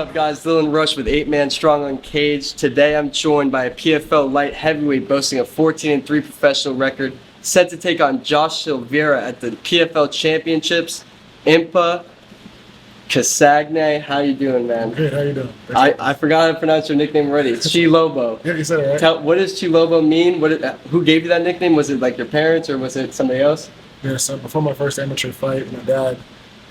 up, guys? Dylan Rush with Apeman Strong Uncaged. Today I'm joined by a PFL light heavyweight boasting a 14-3 professional record, set to take on Josh Silveira at the PFL Championships. Impa Kasanganay, how you doing, man? Good, how you doing? I forgot how to pronounce your nickname already. It's Chi Lobo. Yeah, you said it right. What does Chi Lobo mean? Who gave you that nickname? Was it like your parents or was it somebody else? Yeah, so before my first amateur fight, my dad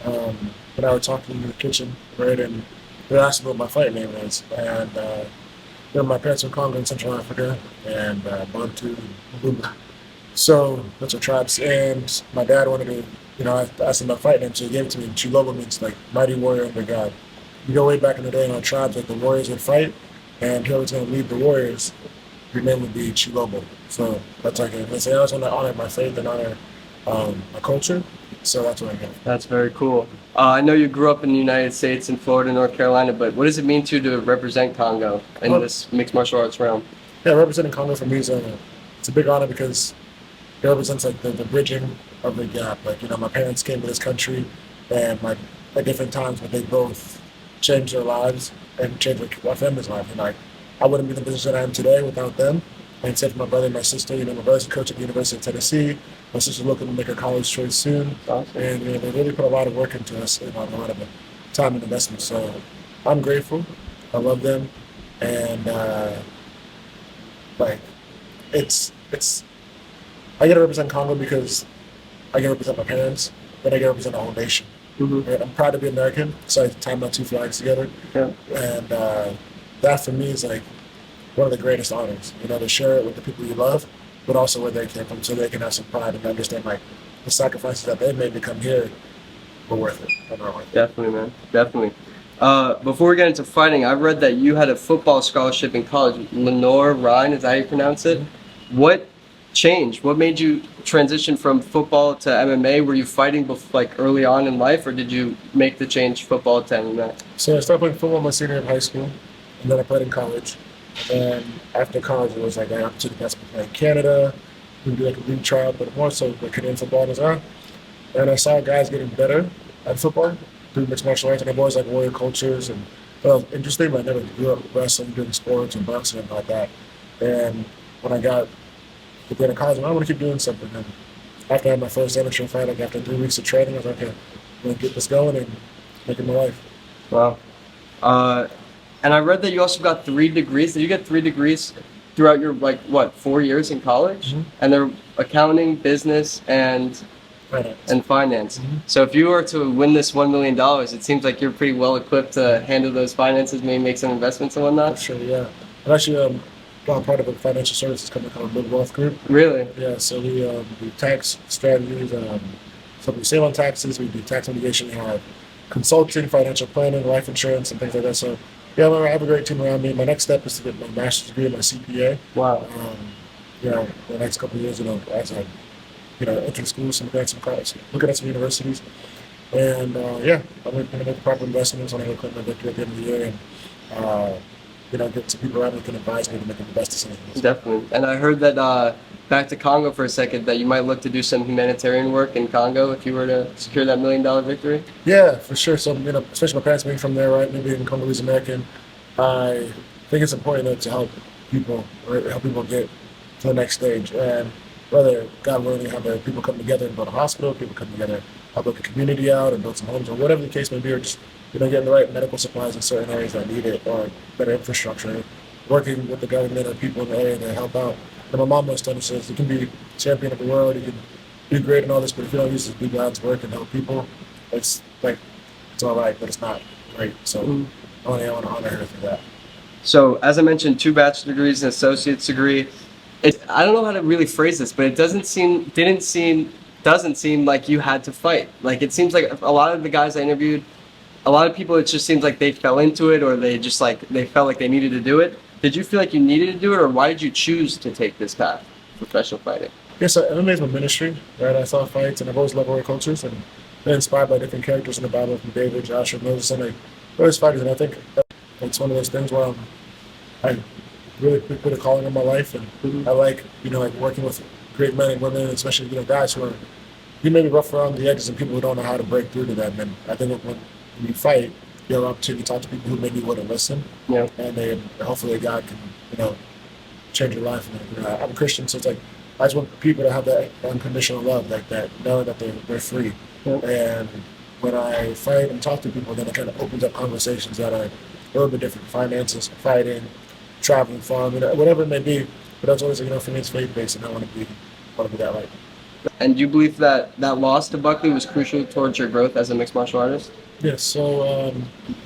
and I were talking in the kitchen, right, and they asked me what my fight name is. And my parents were from Congo in Central Africa, and Bantu and Lumba. So that's our tribes. And my dad wanted to, I asked him my fight name, so he gave it to me. And Chi Lobo means like mighty warrior under God. You go way back in the day in our tribes, like the warriors would fight, and whoever's going to lead the warriors, your name would be Chi Lobo. So that's like it. I always want to honor my faith and honor my culture. So that's what I got. That's very cool. I know you grew up in the United States, in Florida, North Carolina, but what does it mean to represent Congo in this mixed martial arts realm? Yeah, representing Congo for me is it's a big honor because it represents like the bridging of the gap. Like, my parents came to this country and at different times, but they both changed their lives and changed our family's life. And I wouldn't be in the position I am today without them. And except for my brother and my sister, my brother's a coach at the University of Tennessee. My sister's looking to make her college choice soon. Awesome. And they really put a lot of work into us, a lot of time and investment. So I'm grateful. I love them. And it's I get to represent Congo because I get to represent my parents, but I get to represent the whole nation. Mm-hmm. Right? I'm proud to be American, so I tie my two flags together. Yeah. And that for me is like one of the greatest honors, to share it with the people you love, but also where they came from, so they can have some pride and understand like the sacrifices that they made to come here were worth it. Definitely, man. Definitely. Before we get into fighting, I read that you had a football scholarship in college. Lenore Ryan, is that how you pronounce it? Mm-hmm. What changed? What made you transition from football to MMA? Were you fighting early on in life, or did you make the change football to MMA? So I started playing football my senior year of high school, and then I played in college. And after college, it was like an opportunity to play in Canada, we do like a league trial, but more so like Canadian football as well. And I saw guys getting better at football through mixed martial arts, and I've always like warrior cultures and interesting, but I never grew up wrestling, doing sports and boxing and like that. And when I got to the end of college, I want to keep doing something. And after I had my first amateur fight, like after 3 weeks of training, I was like, okay, I'm gonna get this going and make it my life. Wow. And I read that you also got 3 degrees. Did you get 3 degrees throughout your 4 years in college? Mm-hmm. And they're accounting, business, and finance. Mm-hmm. So if you were to win this $1 million, it seems like you're pretty well equipped to handle those finances, maybe make some investments and whatnot. For sure, yeah. I'm actually part of a financial services company called Big Wealth Group. Really? Yeah. So we do tax strategies. So we save on taxes. We do tax mitigation. We have consulting, financial planning, life insurance, and things like that. So. Yeah, I have a great team around me. My next step is to get my master's degree and my CPA. Wow. The next couple of years, as I, enter school, some college, looking at some universities, and I'm going to make the proper investments. I'm going to claim my victory at the end of the year, and get some people around me who can advise me to make the best decisions. Definitely. And I heard that back to Congo for a second, that you might look to do some humanitarian work in Congo if you were to secure that $1 million victory. Yeah, for sure. So, especially my parents being from there, right? Me being Congolese American, I think it's important to help people, right? Help people get to the next stage. And whether, God willing, have people come together and build a hospital, people come together, help build a community out and build some homes, or whatever the case may be, or just, getting the right medical supplies in certain areas that need it, or better infrastructure, working with the government and people in the area to help out. And my mom always told me, says, you can be champion of the world, you can do great and all this, but if you don't use it to do God's work and help people, it's all right, but it's not right. So I want to honor her for that. So as I mentioned, 2 bachelor's degrees, an associate's degree. I don't know how to really phrase this, but it doesn't seem like you had to fight. Like, it seems like a lot of the guys I interviewed, a lot of people, it just seems like they fell into it, or they just they felt like they needed to do it. Did you feel like you needed to do it, or why did you choose to take this path, professional fighting? Yeah, so MMA is my ministry, right? I saw fights, and I've always loved warrior cultures, and been inspired by different characters in the Bible, from David, Joshua, Moses, and various fighters. And I think it's one of those things where I really put a calling on my life, and I like working with great men and women, especially guys who are may be rough around the edges and people who don't know how to break through to them. And I think when you fight, you have an opportunity to talk to people who maybe wouldn't listen, Yeah. and then hopefully God can, change your life. And, I'm a Christian, so it's like I just want people to have that unconditional love, like that, knowing that they're free. Yeah. And when I fight and talk to people, then it kind of opens up conversations that are a little bit different: finances, fighting, traveling far, whatever it may be. But that's always, for me, it's faith based, and I want to be that light. And do you believe that that loss to Buckley was crucial towards your growth as a mixed martial artist? Yes. So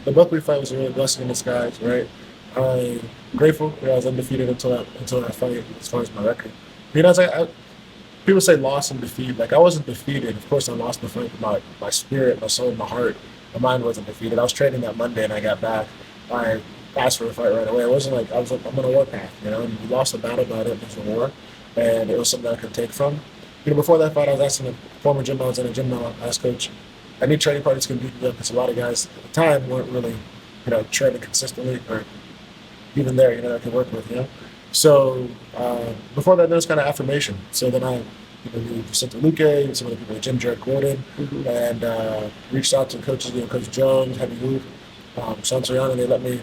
the Buckley fight was a real blessing in disguise, right? I'm grateful that I was undefeated until that fight, as far as my record. It's like people say loss and defeat. Like I wasn't defeated. Of course, I lost the fight, but my spirit, my soul, my heart, my mind wasn't defeated. I was training that Monday, and I got back. I asked for a fight right away. It wasn't like I was like, I'm on a warpath, and we lost the battle, but it was a war, and it was something I could take from. Before that fight, I was asking the former gym I was in a gym now. I asked coach, I need training partners who can beat me up because a lot of guys at the time weren't really, training consistently or even there, I could work with. So before that, there was kind of affirmation. So then I, knew Vicente Luque, some of the people at Jim Jarrett Gordon, and reached out to coaches, Coach Jones, Heavy Luke, Sean Soriano, and they let me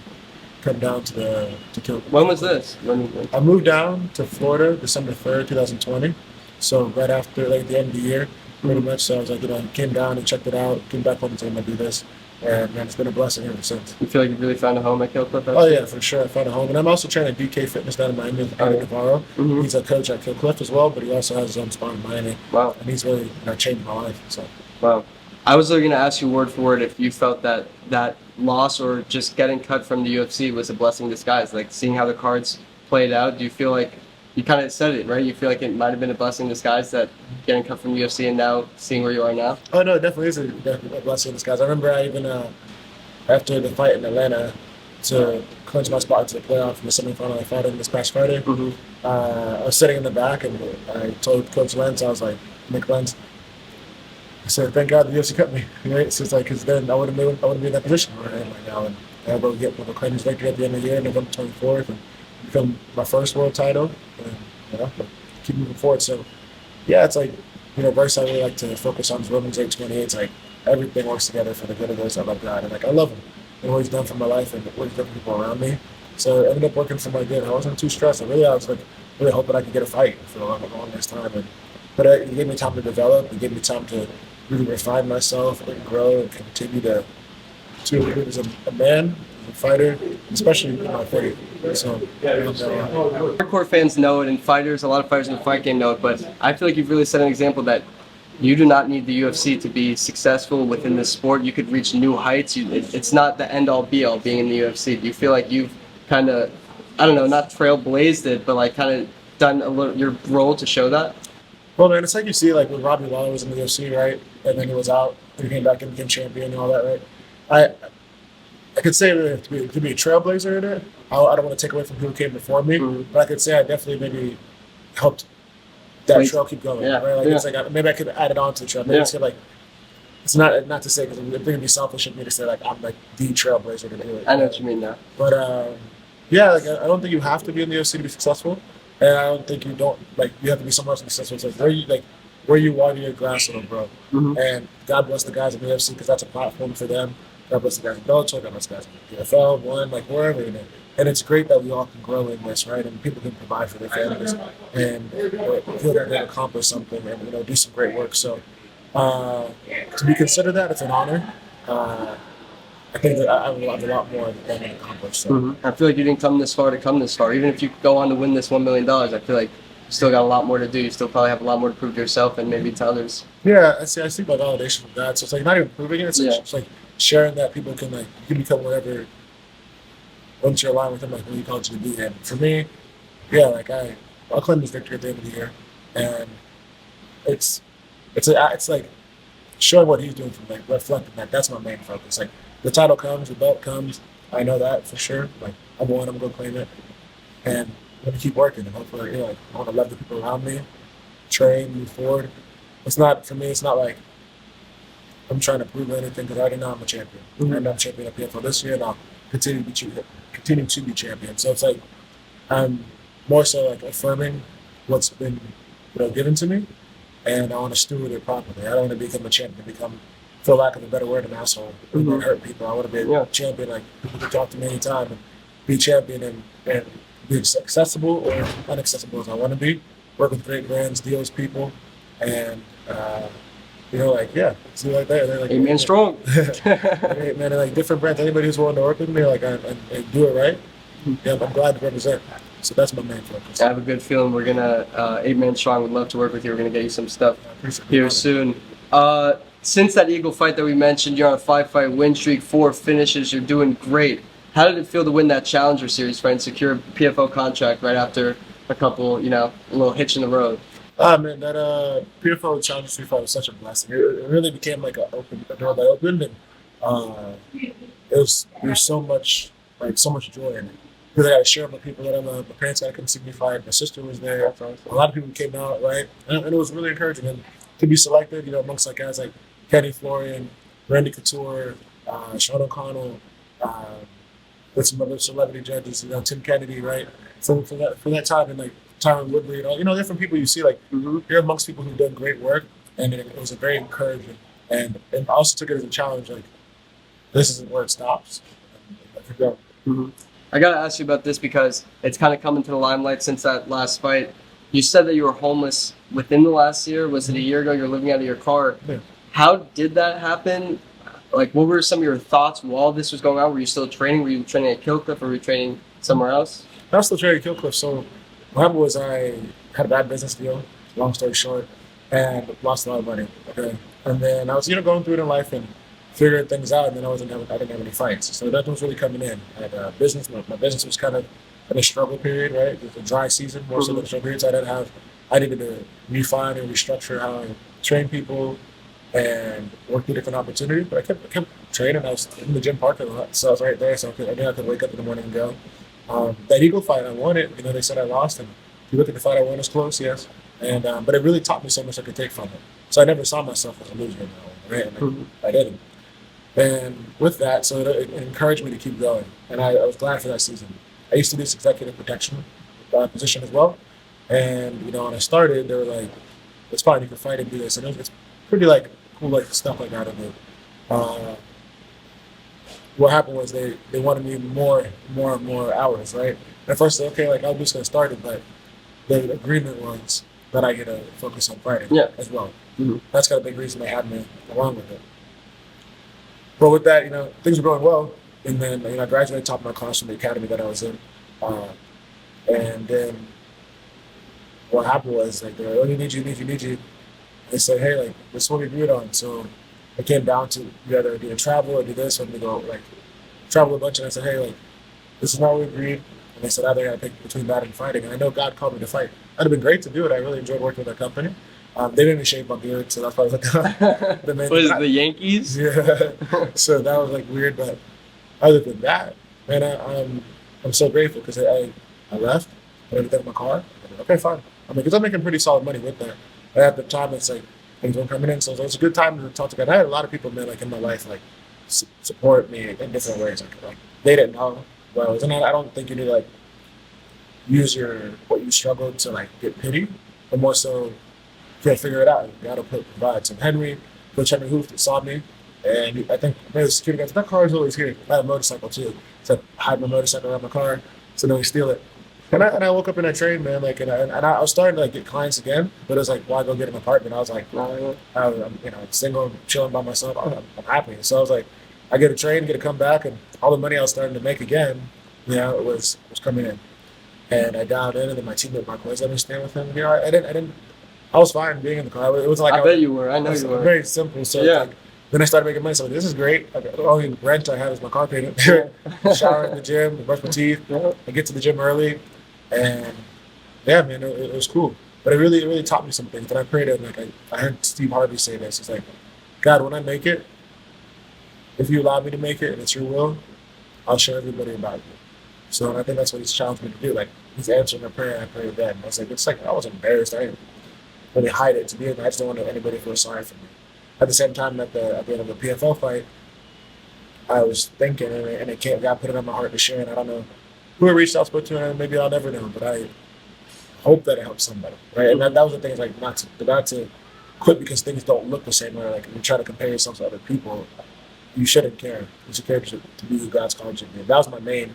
come down to kill. When was this? I moved down to Florida December 3rd, 2020. So right after the end of the year, pretty much. So I was like, came down and checked it out, came back home and said, I'm going to do this. And man, it's been a blessing ever since. You feel like you really found a home at Kill Cliff? Oh, yeah, for sure. I found a home. And I'm also training DK Fitness down in Miami with Andy Navarro. He's a coach at Kill Cliff as well, but he also has his own spot in Miami. Wow. And he's really changed my life. So. Wow. I was going to ask you word for word if you felt that loss or just getting cut from the UFC was a blessing in disguise. Like seeing how the cards played out, do you feel like you kind of said it, right? You feel like it might have been a blessing in disguise that getting cut from the UFC and now seeing where you are now? Oh, no, it definitely is a blessing in disguise. I remember I even, after the fight in Atlanta, to clinch my spot into the playoff in the semifinal I fought in this past Friday, I was sitting in the back and I told Coach Lenz, I was like, Nick Lenz, I said, thank God the UFC cut me, right? So it's like, because then I wouldn't be in that position where I am right now. And I will claim this victory at the end of the year, November 24th, and become my first world title, and keep moving forward. So, yeah, it's like, verse I really like to focus on is Romans 8:28. It's like everything works together for the good of those that love God, and I love Him and what He's done for my life and what He's done for people around me. So it ended up working for my good. I wasn't too stressed. I was like really hoping I could get a fight for the longest time, but it gave me time to develop. It gave me time to really refine myself and grow and continue to improve as a man, as a fighter, especially in my faith. So, Hardcore fans know it, and a lot of fighters in the fight game know it, but I feel like you've really set an example that you do not need the UFC to be successful within this sport. You could reach new heights. It's not the end-all, be-all being in the UFC. Do you feel like you've kind of, I don't know, not trailblazed it, but like kind of done your role to show that? Well, man, it's like you see, like when Robbie Lawler was in the UFC, right, and then he was out, and he came back and became champion and all that, right? I could say that to be a trailblazer in it. I don't want to take away from who came before me, but I could say I definitely maybe helped that trail keep going. Yeah. Right? Like, Yeah. It's like maybe I could add it on to the trail. Maybe it's like it's not to say because it's going to be selfish of me to say like I'm like the trailblazer to do it. I know what you mean now. But yeah, like I don't think you have to be in the UFC to be successful, and I don't think you have to be somewhere else to be successful. It's like where you water your grass, little bro. And God bless the guys in the UFC because that's a platform for them. God bless the guys in Bellator, God bless the guys in the PFL, wherever. And it's great that we all can grow in this, right? And people can provide for their families and feel that they accomplish something and do some great work. So to be considered that, it's an honor. I think that I have a lot more than I can accomplish. So. I feel like you didn't come this far to come this far. Even if you go on to win this $1 million, I feel like you still got a lot more to do. You still probably have a lot more to prove to yourself and maybe to others. Yeah, I see my validation with that. So it's like not even proving it. It's like sharing that people can you can become whatever once you're aligned with them, like what you called you to be. And for me, yeah, like I'll claim this victory at the end of the year, and it's like showing what he's doing for me, reflecting that. That's my main focus. Like the title comes, the belt comes. I know that for sure. Like I'm gonna claim it, and I'm gonna keep working. And hopefully, I want to love the people around me, train, move forward. It's not for me. It's not like I'm trying to prove anything because I already know I'm a champion. And I'm champion at PFL this year, and I'll continue to be champion. So it's like I'm more so like affirming what's been given to me, and I want to steward it properly. I don't want to become a champion, become for lack of a better word, an asshole and Mhm. hurt people. I want to be a Yeah. champion. Like people can talk to me anytime and be champion and be as accessible or unaccessible as I want to be. Work with great brands, deals, people, and like see like that. They're like, 8 man strong. hey, man, they're like different brands. Anybody who's willing to work with me, like I do it right. Yeah, I'm glad to represent. So that's my main focus. I have a good feeling we're gonna 8 man strong. Would love to work with you. We're gonna get you some stuff I appreciate here it. soon. Since that Eagle fight that we mentioned, you're on a 5-fight win streak, 4 finishes. You're doing great. How did it feel to win that Challenger Series fight and secure a PFL contract right after a couple, a little hitch in the road? Ah man, that PFL Challenger Street fight was such a blessing. It really became like a door that opened, and there was so much joy in it. Because I got to share with my people that I love. My parents got to come see me fight. My sister was there. That's awesome. A lot of people came out, right? And it was really encouraging. And to be selected, amongst like guys like Kenny Florian, Randy Couture, Sean O'Connell, uh, with some other celebrity judges, Tim Kennedy, right? So for that time, and like Tyron Woodley and all, different people you see, like you're amongst people who've done great work, and it was a very encouraging. And I also took it as a challenge, like this isn't where it stops. And I could go. I gotta ask you about this because it's kind of come into the limelight since that last fight. You said that you were homeless within the last year. Was it a year ago? You're living out of your car. Yeah. How did that happen? Like, what were some of your thoughts while this was going on? Were you still training? Were you training at Killcliff or were you training somewhere else? I was still training at Killcliff. So what happened was I had a bad business deal, long story short, and lost a lot of money. Okay. And then I was, going through it in life and figuring things out, and then I didn't have any fights. So nothing was really coming in. I had business. My business was kind of in a struggle period, right? It was a dry season, more so than a struggle period. So I needed to refine and restructure how I train people and work through different opportunities. But I kept training. I was in the gym parking lot, so I was right there. So I knew I could wake up in the morning and go. That Eagle fight, I won it. They said I lost, and if you look at the fight, I won. It's close, yes. And but it really taught me so much I could take from it. So I never saw myself as a loser, right? And I didn't. And with that, so it encouraged me to keep going. And I was glad for that season. I used to do this executive protection position as well. And, when I started, they were like, it's fine, you can fight and do this. And it's pretty, like, cool, like, stuff like that. What happened was they wanted me more hours, right? And at first, I said, okay, like, I'm just going to start it. But the agreement was that I get to focus on fighting as well. That's kind of a big reason they had me along with it. But with that, things were going well. And then, I graduated top of my class from the academy that I was in. And then what happened was, like, they're like, oh, you need you. They said, hey, like, this is what we agreed on. So it came down to you either do a travel or do this, or we go, like, travel a bunch. And I said, hey, like, this is not what we agreed. And they said, either got to pick between that and fighting. And I know God called me to fight. That'd have been great to do it. I really enjoyed working with that company. They didn't shave my beard, so that's probably the main What is thing. it, the Yankees? Yeah. So that was like weird, but other than that, man, I'm so grateful because I left, put everything in my car. I said, okay, fine. Because I'm making pretty solid money with that. But at the time, it's like things weren't coming in, so it was a good time to talk to God. I had a lot of people, man, like in my life, like support me in different ways. Like they didn't know what I was, and I don't think you need to like use what you struggled to like get pity, but more so. Yeah, figure it out. You gotta provide some Coach Henry Hoof that saw me, and I think maybe the security guy said, that car is always here. I had a motorcycle too, so I hide my motorcycle around my car, so no one steal it. And I woke up in that train, man, like, and I was starting to like get clients again, but it was like, why go get an apartment? I was like, I'm single, chilling by myself. I'm happy. So I was like, I get a train, get to come back, and all the money I was starting to make again, it was coming in, and I dialed in, and then my teammate Mark was let me stay with him. I didn't. I was fine being in the car. It was like I bet you were. I know you were. Very simple. So yeah. Then I started making money. So this is great. The only rent I had is my car payment. Shower in the gym, brush my teeth. I get to the gym early, and yeah, man, it was cool. But it really taught me some things. And I prayed it. Like I heard Steve Harvey say this. It's like, God, when I make it, if you allow me to make it and it's your will, I'll show everybody about you. So I think that's what he's challenged me to do. Like he's answering my prayer. I prayed then. I was like, it's like I was embarrassed. I didn't really hide it to be. I just don't want anybody to feel sorry for me. At the same time, at the end of the PFL fight, I was thinking, and it God put it on my heart to share. And I don't know who I reached out, spoke to, and maybe I'll never know. But I hope that it helps somebody, right? And that was the thing, is like not to quit because things don't look the same, or like you try to compare yourself to other people. You shouldn't care. You should care to be who God's called you to be. That was my main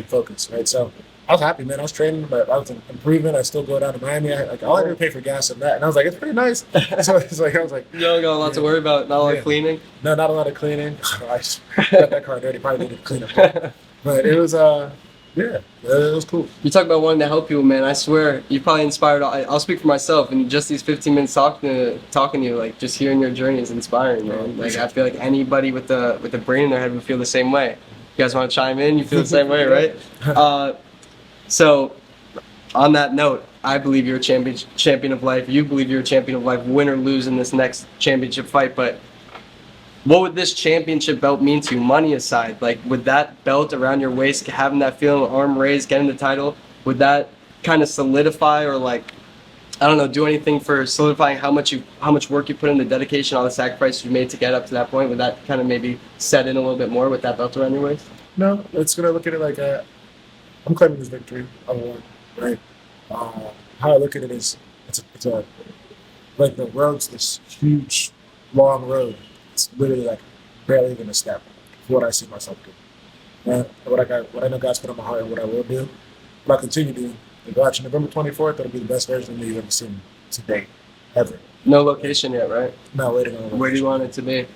focus, right? So I was happy, man. I was training, but I was improving. I still go down to Miami. All I did was pay for gas and that, and I was like, it's pretty nice. So it's like I was like, You don't got a lot to worry about, not a lot of cleaning. No, not a lot of cleaning. I just got that car dirty. Probably needed to clean up. But it was it was cool. You talk about wanting to help people, man. I swear, you probably inspired. I'll speak for myself, and just these 15 minutes talking to you, like just hearing your journey is inspiring, man. Like I feel like anybody with a brain in their head would feel the same way. You guys want to chime in? You feel the same way, right? So, on that note, I believe you're a champion of life. You believe you're a champion of life, win or lose in this next championship fight. But what would this championship belt mean to you, money aside? Like, would that belt around your waist, having that feeling, arm raised, getting the title, would that kind of solidify or like, I don't know, do anything for solidifying how much work you put in, the dedication, all the sacrifices you made to get up to that point? Would that kind of maybe set in a little bit more with that belt around your waist? No, it's gonna look at it like I'm claiming this victory. I won, right? How I look at it is it's a like the road's this huge, long road. It's literally like barely even a step for what I see myself do. And what I know God's put on my heart and what I will do, what I continue doing. Like watching November 24th, that'll be the best version of me you've ever seen to date, ever. No location yet, right? No, waiting on. Where do you want it to be?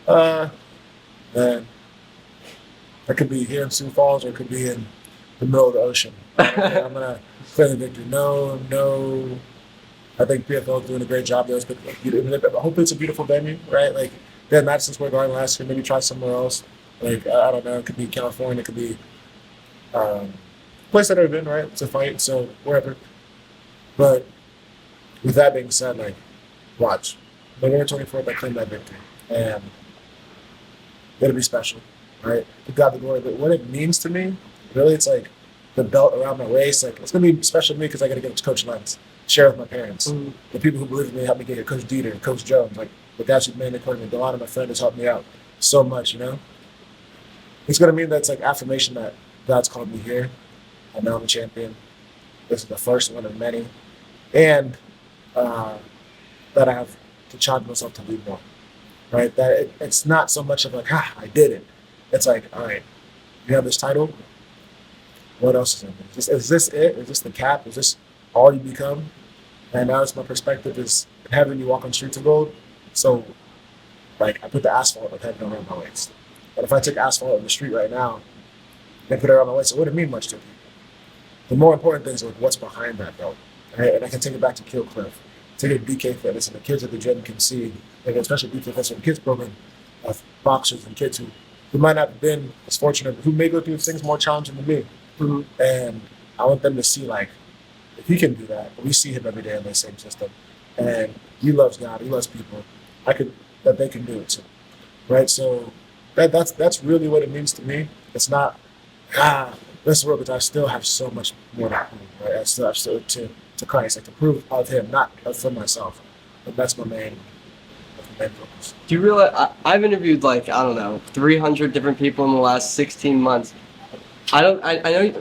Man, it could be here in Sioux Falls or it could be in the middle of the ocean. I'm gonna claim the victory. No. I think PFL is doing a great job there. Hopefully it's a beautiful venue, right? Like they had Madison Square Garden last year. Maybe try somewhere else. Like I don't know. It could be California. It could be place that I've been, right? It's a fight, so wherever. But with that being said, like watch November 24th, I claim that victory, and it'll be special, right? To God the glory. But what it means to me, really, it's like the belt around my waist. Like it's gonna be special to me because I got to get it to Coach Lenz, share with my parents, the people who believe in me, helped me get here. Coach Dieter, Coach Jones, like the guys who made me, Delana, my friend, has helped me out so much. You know, it's gonna mean that's like affirmation that God's called me here. I know I'm a champion. This is the first one of many, and that I have to challenge myself to lead more. Right? That it's not so much of like, I did it. It's like, all right, you have this title. What else is in there? Is this it? Is this the cap? Is this all you become? And now it's my perspective is in heaven you walk on streets of gold. So, like, I put the asphalt of heaven around my waist. But if I took asphalt on the street right now and put it around my waist, it wouldn't mean much to me. The more important thing is like what's behind that belt. Right? And I can take it back to Kill Cliff, take it to BK Fitness, and the kids at the gym can see, like especially BK Fitness, the kids program of boxers and kids who might not have been as fortunate, who may go through things more challenging than me. Mm-hmm. And I want them to see, like, if he can do that, we see him every day in the same system, and he loves God, he loves people. That they can do it too, right? So that's really what it means to me. It's not this world, because I still have so much more to prove, right? I still have to Christ, like to prove of Him, not for myself. But that's my main focus. Do you realize I've interviewed like, I don't know, 300 different people in the last 16 months. I don't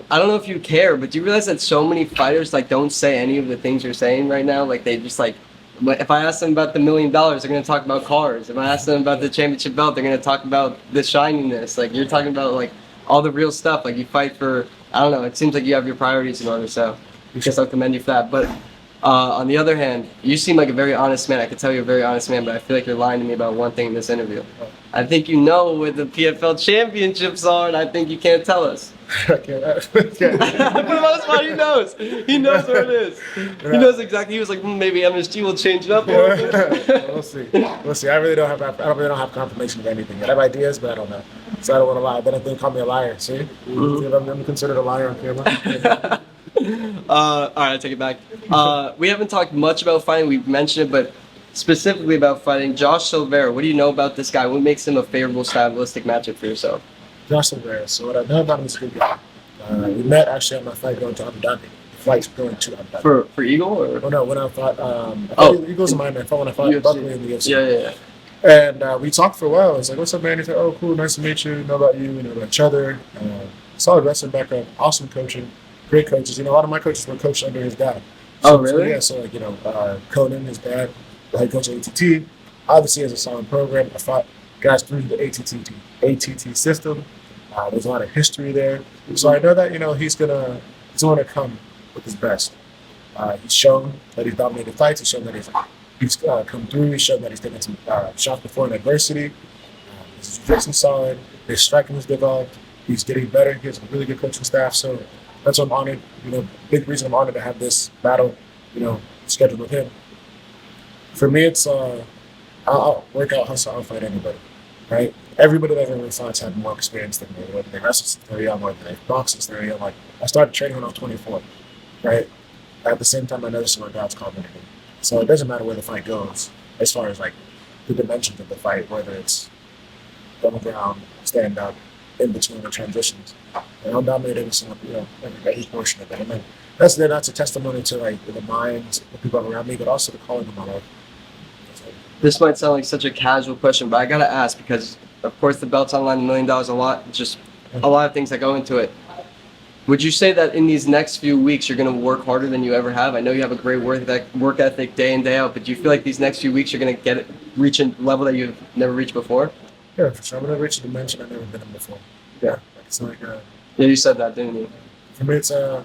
know if you care, but do you realize that so many fighters like don't say any of the things you're saying right now? Like they just like, if I ask them about the $1 million, they're gonna talk about cars. If I ask them about the championship belt, they're gonna talk about the shininess. Like you're talking about like all the real stuff. Like you fight for, I don't know. It seems like you have your priorities in order. So I guess I'll commend you for that. But on the other hand, you seem like a very honest man. I can tell you're a very honest man, but I feel like you're lying to me about one thing in this interview. I think you know where the PFL championships are, and I think you can't tell us. Okay. For the most part, he knows. He knows where it is. He knows exactly. He was like, maybe MSG will change it up a little bit. We'll see. I really don't have confirmation of anything yet. I have ideas, but I don't know. So I don't want to lie. Then if they call me a liar, see? Mm-hmm. I'm considered a liar on camera. All right, I take it back. We haven't talked much about fighting. We've mentioned it, but specifically about fighting. Josh Silveira, what do you know about this guy? What makes him a favorable stylistic matchup for yourself? Josh Silveira. So what I know about him is a good guy. We met actually on my fight going to Abu Dhabi. The flight's going to Abu Dhabi. For Eagle? Or? Oh, no, when I fought, Eagle's in Miami. I fought when I fought Buckley in the UFC. Yeah. And we talked for a while. I was like, what's up, man? He's like, oh, cool, nice to meet you. Know about you, we know about each other. Solid wrestling background, awesome coaching, great coaches. A lot of my coaches were coached under his dad. So, really? So, Conan, his dad, the head coach of ATT. Obviously, has a solid program. I fought guys through the ATT system. There's a lot of history there, so I know that he's gonna come with his best. He's shown that he's dominated fights. He's shown that he's come through. He's shown that he's taken some shots before in adversity. His jiu-jitsu solid. His striking is developed. He's getting better. He has a really good coaching staff. So that's why I'm honored. Big reason I'm honored to have this battle, scheduled with him. For me, it's I'll work out, hustle, I'll fight anybody, right? Everybody that ever fights had more experience than me. Whether they wrestle since they're young, whether they box since they're young. Like I started training when I was 24, right? At the same time, I noticed what God's called me to do. So it doesn't matter where the fight goes, as far as like the dimensions of the fight, whether it's on the ground, stand up, in between the transitions. And I'll dominate every single, every portion of it. And then that's a testimony to like the minds, the people around me, but also the calling of my life. This might sound like such a casual question, but I gotta ask because, of course, the belt's online, $1 million a lot. Just a lot of things that go into it. Would you say that in these next few weeks you're gonna work harder than you ever have? I know you have a great work ethic day in day out, but do you feel like these next few weeks you're gonna reach a level that you've never reached before? Yeah, for sure. I'm gonna reach a dimension I've never been in before. Yeah, it's like yeah, you said that, didn't you? For me, it's gonna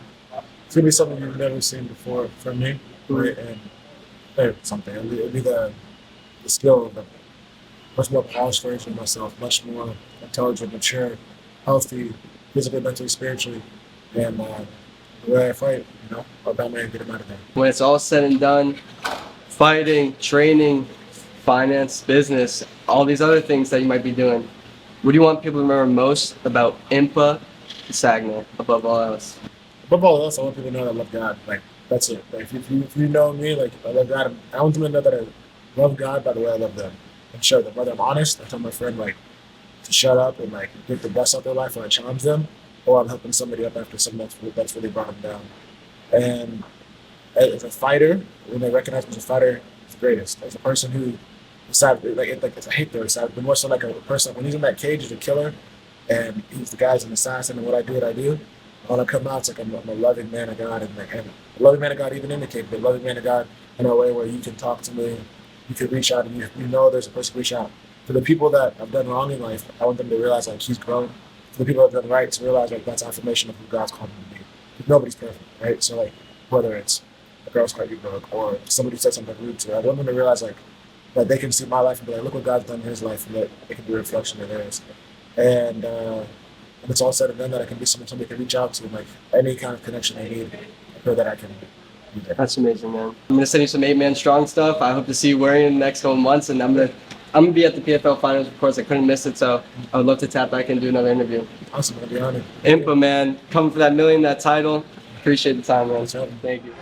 be something you've never seen before from me, right? And something. It'll be the skill of a much more polished version of myself, much more intelligent, mature, healthy, physically, mentally, spiritually, and the way I fight, I'll dominate and get him out of there. When it's all said and done, fighting, training, finance, business, all these other things that you might be doing, what do you want people to remember most about Impa Kasanganay above all else? Above all else, I want people to know that I love God. Like, that's it. Like, if you know me, like, I love God. I want them to know that I love God by the way I love them. And show them. Whether I'm honest, I tell my friend, like, to shut up and, like, get the best out of their life when I challenge them, or I'm helping somebody up after something that's really brought them down. And as a fighter, when they recognize me as a fighter, it's the greatest. As a person who decided, like it's a hate their side, but more so like a person, when he's in that cage, he's a killer, and he's the guy's an assassin, and what I do. When I come out, it's like I'm a loving man of God, and a loving man of God even in the cage, but a loving man of God in a way where you can talk to me, you can reach out, and you know there's a person to reach out. For the people that I've done wrong in life, I want them to realize like he's grown. For the people that have done right, to realize like that's affirmation of who God's called them to be. Nobody's perfect, right? So like whether it's a girl's heart you broke or somebody said something rude to her, I want them to realize like that they can see my life and be like, look what God's done in his life, and that it can be a reflection of theirs. And when it's all said and done, that I can be someone somebody can reach out to, like any kind of connection they need. I feel that I can be there. That's amazing, man. I'm gonna send you some Apeman Strong stuff. I hope to see you wearing it in the next couple months, and I'm gonna be at the PFL finals, of course. I couldn't miss it, so I would love to tap back and do another interview. Awesome, I'll be honored. Impa, man, coming for that million, that title. Appreciate the time, man. Thank you.